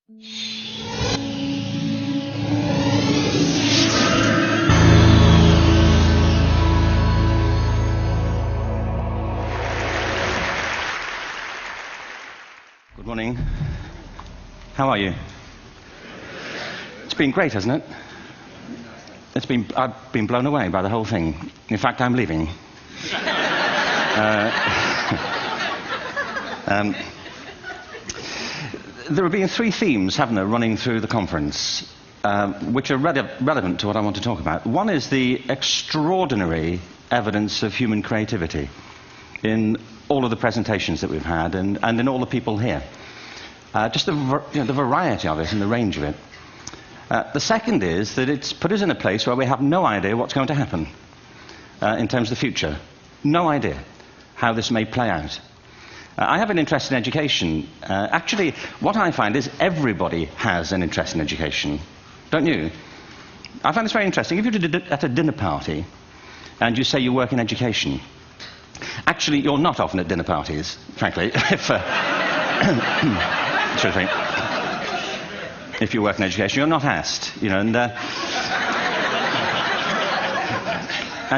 Good morning. How are you? It's been great, hasn't it? I've been blown away by the whole thing. In fact, I'm leaving. There have been three themes, haven't there, running through the conference, which are relevant to what I want to talk about. One is the extraordinary evidence of human creativity in all of the presentations that we've had and in all the people here. Just the variety of it and the range of it. The second is that it's put us in a place where we have no idea what's going to happen in terms of the future. No idea how this may play out. I have an interest in education. Actually, what I find is everybody has an interest in education. Don't you? I find this very interesting. If you're at a dinner party and you say you work in education, actually, you're not often at dinner parties, frankly. If you work in education, you're not asked, and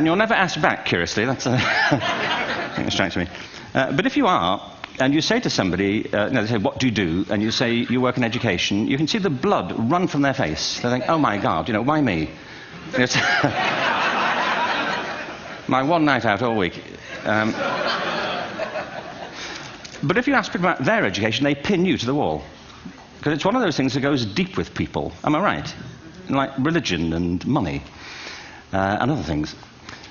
you're never asked back, curiously. That's that strikes me. But if you are, and you say to somebody, they say, "What do you do?" and you say, "You work in education," you can see the blood run from their face. They think, "Oh my God, why me?" It's my one night out all week. But if you ask people about their education, they pin you to the wall. Because it's one of those things that goes deep with people. Am I right? Like religion and money and other things.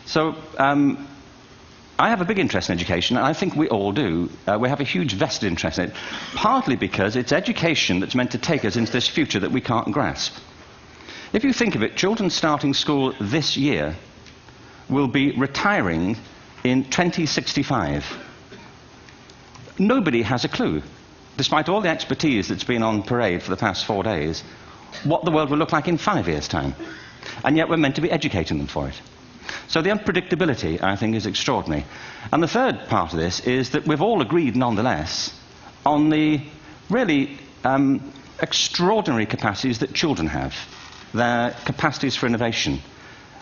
So I have a big interest in education, and I think we all do. We have a huge vested interest in it, partly because it's education that's meant to take us into this future that we can't grasp. If you think of it, children starting school this year will be retiring in 2065. Nobody has a clue, despite all the expertise that's been on parade for the past 4 days, what the world will look like in 5 years' time. And yet we're meant to be educating them for it. So the unpredictability, I think, is extraordinary. And the third part of this is that we've all agreed, nonetheless, on the really extraordinary capacities that children have, their capacities for innovation.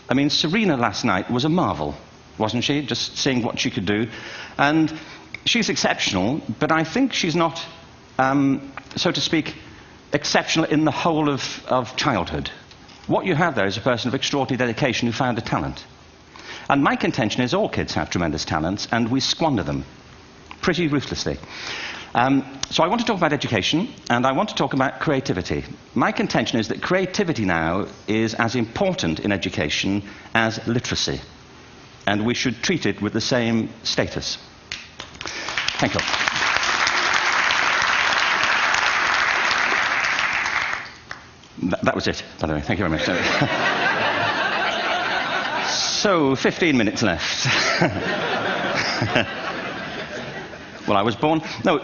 I mean, Serena last night was a marvel, wasn't she? Just seeing what she could do. And she's exceptional, but I think she's not, so to speak, exceptional in the whole of childhood. What you have there is a person of extraordinary dedication who found a talent. And my contention is all kids have tremendous talents, and we squander them pretty ruthlessly. So I want to talk about education, and I want to talk about creativity. My contention is that creativity now is as important in education as literacy, and we should treat it with the same status. Thank you. That was it, by the way. Thank you very much. So, 15 minutes left. Well, I was born... No,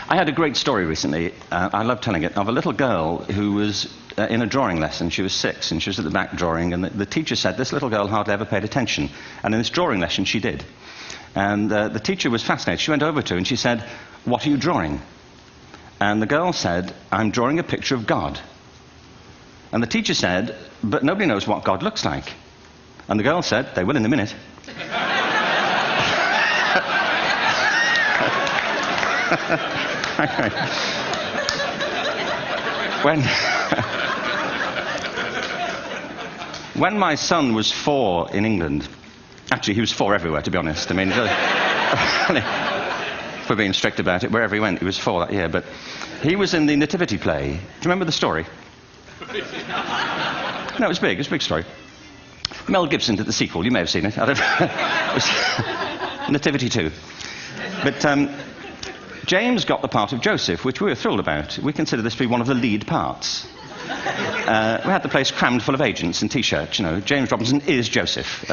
I had a great story recently, I love telling it, of a little girl who was in a drawing lesson. She was 6, and she was at the back drawing, and the teacher said this little girl hardly ever paid attention. And in this drawing lesson, she did. And the teacher was fascinated. She went over to her and she said, "What are you drawing?" And the girl said, "I'm drawing a picture of God." And the teacher said, "But nobody knows what God looks like." And the girl said, "They will in a minute." When my son was 4 in England, actually he was 4 everywhere, to be honest. I mean, if we're being strict about it, wherever he went, he was 4 that year. But he was in the Nativity play. Do you remember the story? No, it was big. It was a big story. Mel Gibson did the sequel. You may have seen it. I don't know. It was Nativity 2. But James got the part of Joseph, which we were thrilled about. We consider this to be one of the lead parts. We had the place crammed full of agents in T-shirts, James Robinson is Joseph.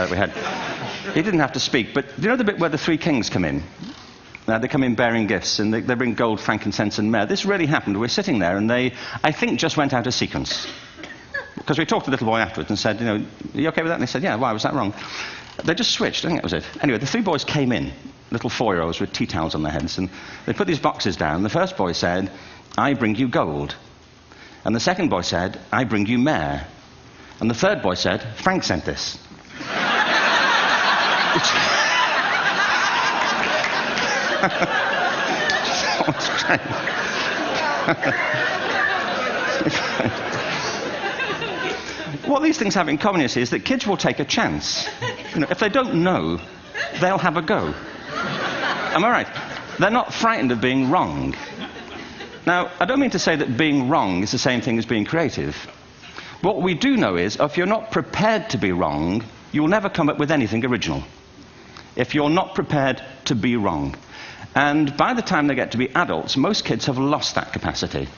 He didn't have to speak, but do you know the bit where the 3 kings come in? They come in bearing gifts, and they bring gold, frankincense, and myrrh. This really happened. We're sitting there, and they, I think, just went out of sequence. because we talked to the little boy afterwards and said, are you okay with that? And he said, yeah, why was that wrong? They just switched, I think that was it. Anyway, the 3 boys came in, little 4-year-olds with tea towels on their heads, and they put these boxes down. The first boy said, I bring you gold. And the second boy said, I bring you mare. And the third boy said, Frank sent this. What these things have in common is that kids will take a chance. If they don't know, they'll have a go. Am I right? They're not frightened of being wrong. Now, I don't mean to say that being wrong is the same thing as being creative. What we do know is, if you're not prepared to be wrong, you'll never come up with anything original. If you're not prepared to be wrong. And by the time they get to be adults, most kids have lost that capacity.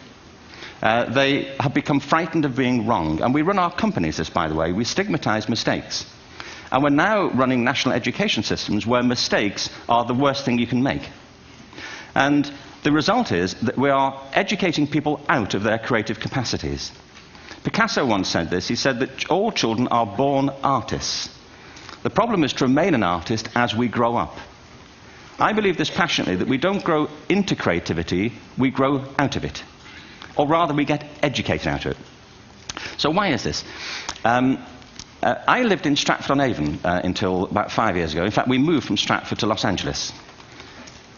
They have become frightened of being wrong. And we run our companies this, by the way. We stigmatize mistakes. And we're now running national education systems where mistakes are the worst thing you can make. And the result is that we are educating people out of their creative capacities. Picasso once said this. He said that all children are born artists. The problem is to remain an artist as we grow up. I believe this passionately, that we don't grow into creativity, we grow out of it. Or rather, we get educated out of it. So why is this? I lived in Stratford-on-Avon until about 5 years ago. In fact, we moved from Stratford to Los Angeles.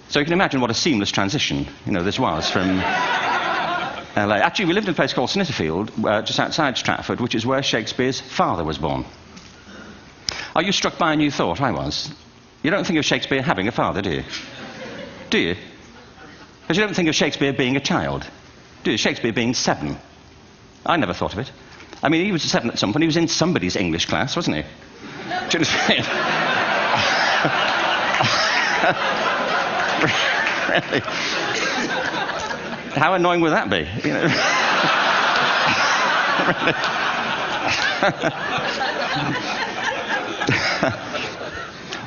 So you can imagine what a seamless transition, this was from LA. Actually, we lived in a place called Snitterfield, just outside Stratford, which is where Shakespeare's father was born. Are you struck by a new thought? I was. You don't think of Shakespeare having a father, do you? Do you? Because you don't think of Shakespeare being a child. Do you? Shakespeare being 7. I never thought of it. I mean, he was 7 at some point. He was in somebody's English class, wasn't he? Do you understand? Really? How annoying would that be?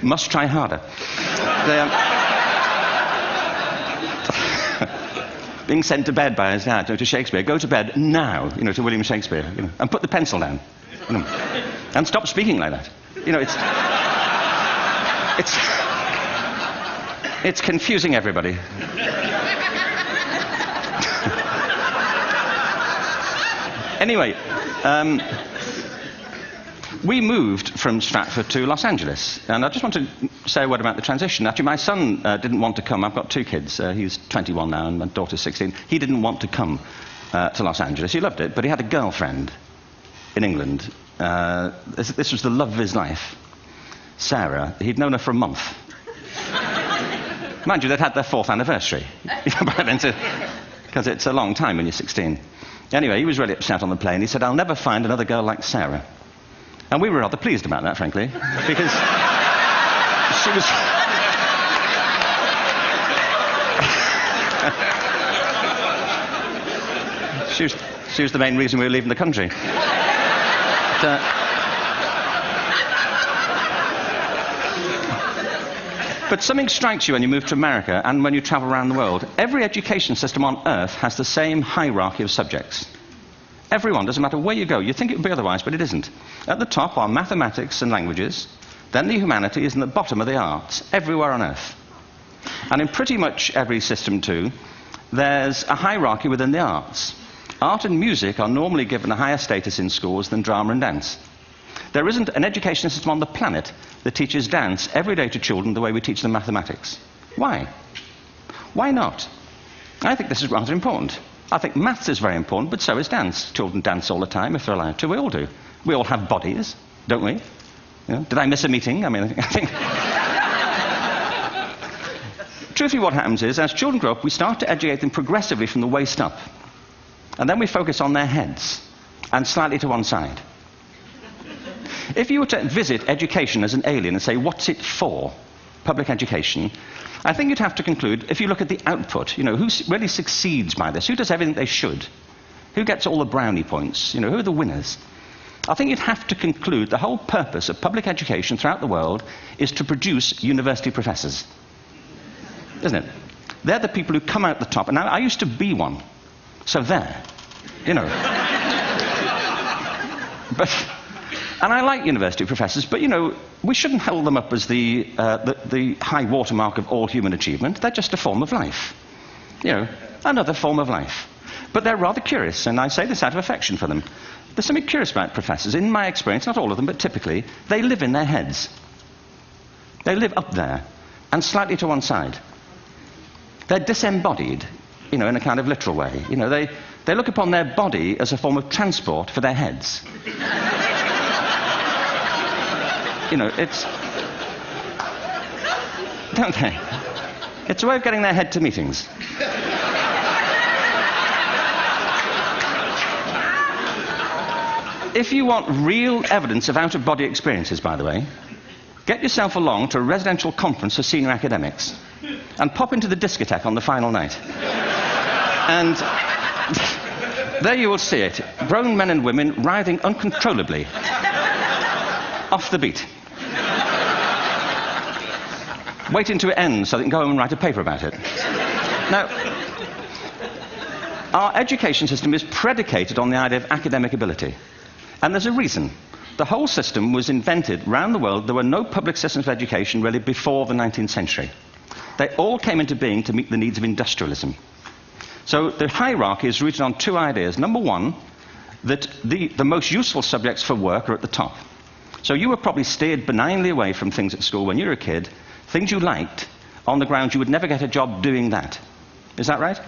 Must try harder. Being sent to bed by his dad to Shakespeare. Go to bed now, to William Shakespeare, and put the pencil down, and stop speaking like that. It's confusing everybody. Anyway, we moved from Stratford to Los Angeles, and I just want to say a word about the transition. Actually, my son didn't want to come. I've got 2 kids. He's 21 now, and my daughter's 16. He didn't want to come to Los Angeles. He loved it, but he had a girlfriend in England. This was the love of his life, Sarah. He'd known her for a month. Mind you, they'd had their 4th anniversary, because it's a long time when you're 16. Anyway, he was really upset on the plane. He said, I'll never find another girl like Sarah. And we were rather pleased about that, frankly, because she was the main reason we were leaving the country. But something strikes you when you move to America and when you travel around the world. Every education system on Earth has the same hierarchy of subjects. Everyone, doesn't matter where you go. You think it would be otherwise, but it isn't. At the top are mathematics and languages, then the humanities, and at the bottom are the arts, everywhere on Earth. And in pretty much every system, too, there's a hierarchy within the arts. Art and music are normally given a higher status in schools than drama and dance. There isn't an education system on the planet that teaches dance every day to children the way we teach them mathematics. Why? Why not? I think this is rather important. I think maths is very important, but so is dance. Children dance all the time if they're allowed to. We all do. We all have bodies, don't we? Did I miss a meeting? I think... Truthfully, what happens is, as children grow up, we start to educate them progressively from the waist up. And then we focus on their heads, and slightly to one side. If you were to visit education as an alien and say, what's it for, public education, I think you'd have to conclude, if you look at the output, who really succeeds by this? Who does everything they should? Who gets all the brownie points? Who are the winners? I think you'd have to conclude the whole purpose of public education throughout the world is to produce university professors. Isn't it? They're the people who come out the top. And now, I used to be one. So there. And I like university professors, but, you know, we shouldn't hold them up as the high watermark of all human achievement. They're just a form of life. You know, another form of life. But they're rather curious, and I say this out of affection for them. There's something curious about professors. In my experience, not all of them, but typically, they live in their heads. They live up there, and slightly to one side. They're disembodied, you know, in a kind of literal way. You know, they look upon their body as a form of transport for their heads. You know, it's... Don't they? It's a way of getting their head to meetings. If you want real evidence of out-of-body experiences, by the way, get yourself along to a residential conference for senior academics and pop into the discotheque on the final night. And there you will see it. Grown men and women writhing uncontrollably off the beat. Waiting to end so they can go home and write a paper about it. Now, our education system is predicated on the idea of academic ability. And there's a reason. The whole system was invented around the world. There were no public systems of education really before the 19th century. They all came into being to meet the needs of industrialism. So the hierarchy is rooted on two ideas. Number one, that the most useful subjects for work are at the top. So you were probably steered benignly away from things at school when you were a kid, things you liked, on the grounds you would never get a job doing that. Is that right?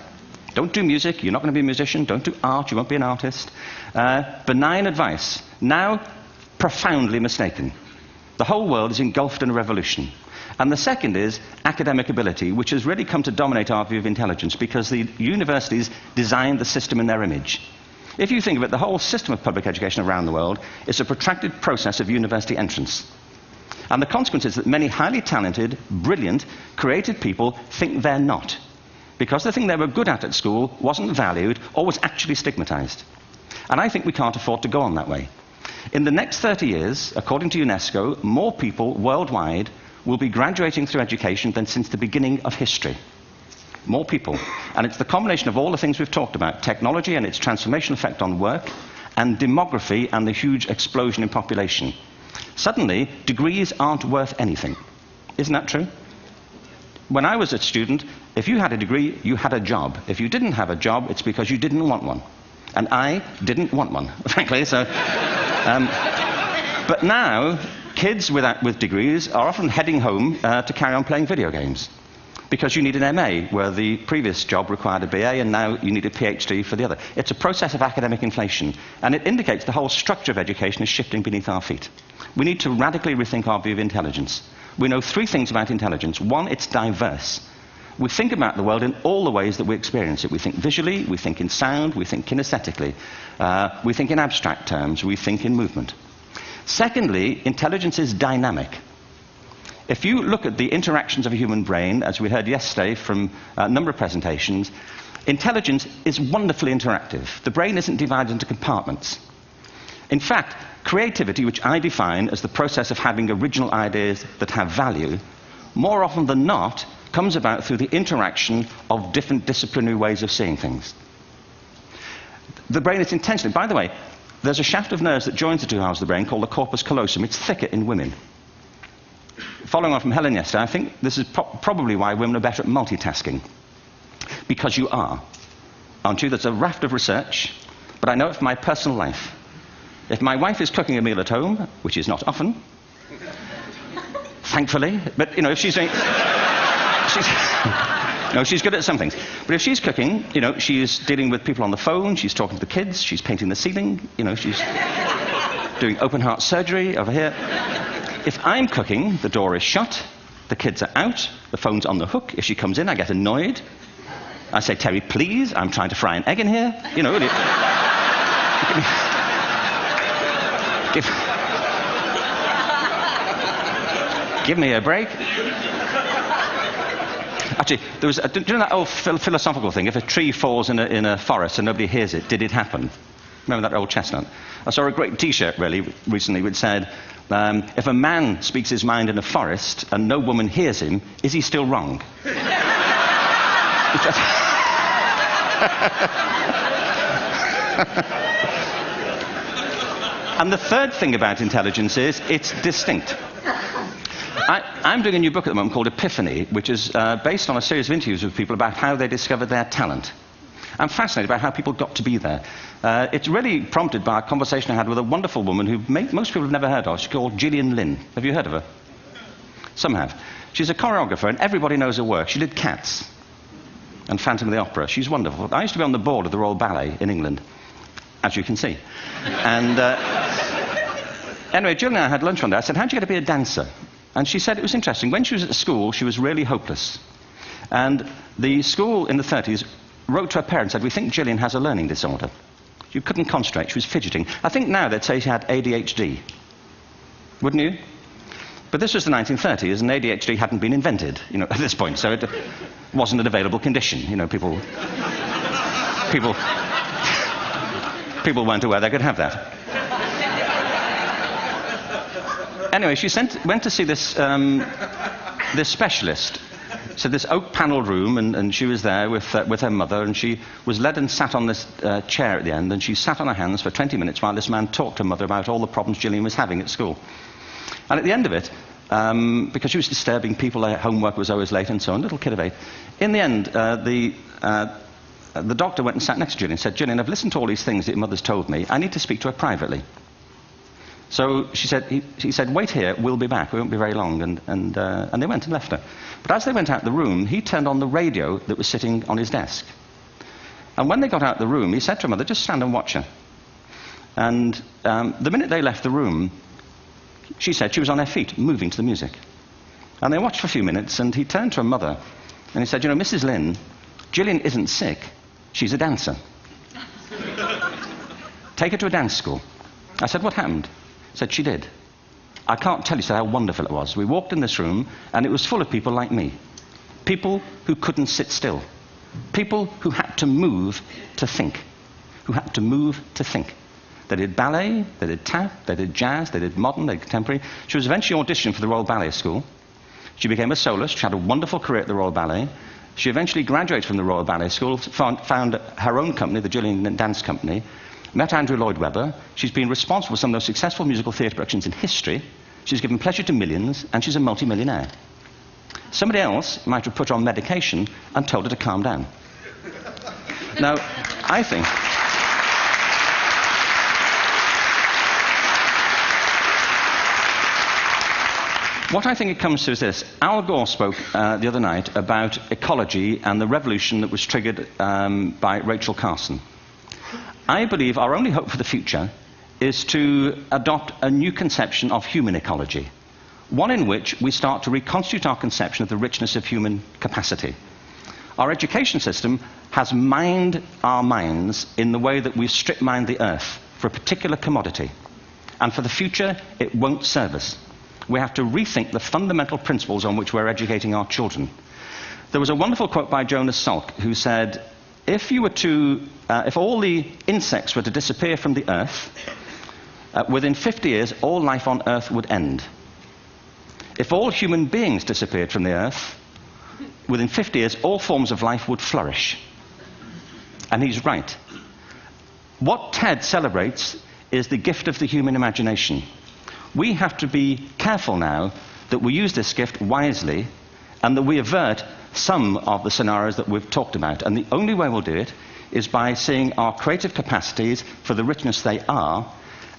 Don't do music, you're not going to be a musician. Don't do art, you won't be an artist. Benign advice. Now, profoundly mistaken. The whole world is engulfed in a revolution. And the second is academic ability, which has really come to dominate our view of intelligence because the universities designed the system in their image. If you think of it, the whole system of public education around the world is a protracted process of university entrance. And the consequence is that many highly talented, brilliant, creative people think they're not. Because the thing they were good at school wasn't valued or was actually stigmatized. And I think we can't afford to go on that way. In the next 30 years, according to UNESCO, more people worldwide will be graduating through education than since the beginning of history. More people. And it's the combination of all the things we've talked about, technology and its transformational effect on work, and demography and the huge explosion in population. Suddenly, degrees aren't worth anything. Isn't that true? When I was a student, if you had a degree, you had a job. If you didn't have a job, it's because you didn't want one. And I didn't want one, frankly. So, but now, kids with degrees are often heading home to carry on playing video games. Because you need an MA, where the previous job required a BA, and now you need a PhD for the other. It's a process of academic inflation, and it indicates the whole structure of education is shifting beneath our feet. We need to radically rethink our view of intelligence. We know three things about intelligence. One, it's diverse. We think about the world in all the ways that we experience it. We think visually, we think in sound, we think kinesthetically, we think in abstract terms, we think in movement. Secondly, intelligence is dynamic. If you look at the interactions of a human brain, as we heard yesterday from a number of presentations, intelligence is wonderfully interactive. The brain isn't divided into compartments. In fact, creativity, which I define as the process of having original ideas that have value, more often than not, comes about through the interaction of different disciplinary ways of seeing things. The brain is intentionally... By the way, there's a shaft of nerves that joins the two halves of the brain called the corpus callosum. It's thicker in women. Following on from Helen yesterday, I think this is probably why women are better at multitasking. Because you are. Aren't you? There's a raft of research, but I know it from my personal life. If my wife is cooking a meal at home, which is not often, thankfully, but, you know, if she's doing... No, she's good at some things. But if she's cooking, you know, she's dealing with people on the phone, she's talking to the kids, she's painting the ceiling, you know, she's doing open heart surgery over here. If I'm cooking, the door is shut, the kids are out, the phone's on the hook. If she comes in, I get annoyed. I say, Terry, please, I'm trying to fry an egg in here. You know, give me a break. Actually, there was, do you know that old philosophical thing? If a tree falls in a forest and nobody hears it, did it happen? Remember that old chestnut? I saw a great T-shirt, really, recently, which said, if a man speaks his mind in a forest and no woman hears him, is he still wrong? And the third thing about intelligence is it's distinct. I'm doing a new book at the moment called Epiphany, which is based on a series of interviews with people about how they discovered their talent. I'm fascinated by how people got to be there. It's really prompted by a conversation I had with a wonderful woman who most people have never heard of. She's called Gillian Lynn. Have you heard of her? Some have. She's a choreographer, and everybody knows her work. She did Cats and Phantom of the Opera. She's wonderful. I used to be on the board of the Royal Ballet in England, as you can see. And anyway, Jill and I had lunch one day. I said, how'd you get to be a dancer? And she said it was interesting. When she was at school, she was really hopeless. And the school in the 30s wrote to her parents and said, we think Gillian has a learning disorder. She couldn't concentrate. She was fidgeting. I think now they'd say she had ADHD. Wouldn't you? But this was the 1930s, and ADHD hadn't been invented, at this point, so it wasn't an available condition. People weren't aware they could have that. Anyway, she went to see this specialist. So this oak-panelled room, and she was there with her mother, and she was led and sat on this chair at the end, and she sat on her hands for 20 minutes while this man talked to her mother about all the problems Gillian was having at school. And at the end of it, because she was disturbing people, her homework was always late and so on, little kid of 8, in the end, the doctor went and sat next to Gillian and said, Gillian, I've listened to all these things that your mother's told me. I need to speak to her privately. So he said, wait here, we'll be back. We won't be very long. And they went and left her. But as they went out the room, he turned on the radio that was sitting on his desk. And when they got out the room, he said to her mother, just stand and watch her. And the minute they left the room, she said she was on her feet, moving to the music. And they watched for a few minutes, and he turned to her mother, and he said, Mrs. Lynn, Gillian isn't sick. She's a dancer. Take her to a dance school. I said, what happened? He said, she did. I can't tell you how wonderful it was. We walked in this room, and it was full of people like me. People who couldn't sit still. People who had to move to think. Who had to move to think. They did ballet, they did tap, they did jazz, they did modern, they did contemporary. She was eventually auditioned for the Royal Ballet School. She became a soloist. She had a wonderful career at the Royal Ballet. She eventually graduated from the Royal Ballet School, found her own company, the Gillian Dance Company, met Andrew Lloyd Webber. She's been responsible for some of the most successful musical theatre productions in history. She's given pleasure to millions, and she's a multi-millionaire. Somebody else might have put her on medication and told her to calm down. Now, I think... What I think it comes to is this. Al Gore spoke the other night about ecology and the revolution that was triggered by Rachel Carson. I believe our only hope for the future is to adopt a new conception of human ecology, one in which we start to reconstitute our conception of the richness of human capacity. Our education system has mined our minds in the way that we've strip-mined the earth for a particular commodity, and for the future it won't serve us. We have to rethink the fundamental principles on which we're educating our children. There was a wonderful quote by Jonas Salk, who said, if all the insects were to disappear from the earth, within 50 years, all life on earth would end. If all human beings disappeared from the earth, within 50 years, all forms of life would flourish. And he's right. What TED celebrates is the gift of the human imagination. We have to be careful now that we use this gift wisely and that we avert some of the scenarios that we've talked about. And the only way we'll do it is by seeing our creative capacities for the richness they are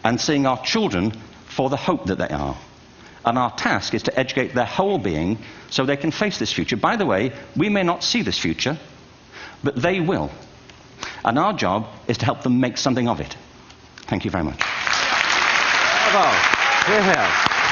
and seeing our children for the hope that they are. And our task is to educate their whole being so they can face this future. By the way, we may not see this future, but they will. And our job is to help them make something of it. Thank you very much. Bravo. Hierher.